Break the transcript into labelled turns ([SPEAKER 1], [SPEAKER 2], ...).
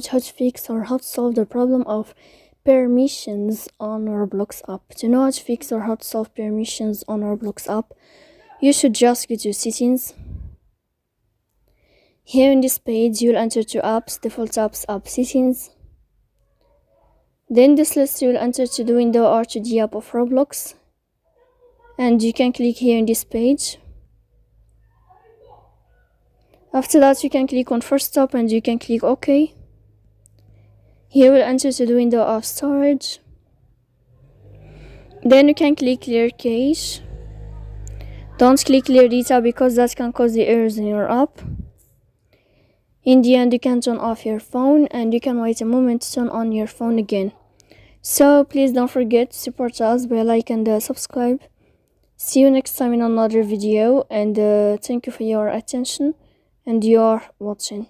[SPEAKER 1] how to fix or how to solve the problem of permissions on Roblox app. To know how to fix or how to solve permissions on Roblox app, you should just go to settings. Here in this page, you'll enter to apps, default apps, app settings. Then this list you'll enter to the window or to the app of Roblox, and you can click here in this page. After that, you can click on first stop and you can click OK. Here we'll enter to the window of storage. Then you can click clear cache. Don't click clear data because that can cause the errors in your app. In the end, you can turn off your phone and you can wait a moment to turn on your phone again. So please don't forget to support us by like and subscribe. See you next time in another video, and thank you for your attention and your watching.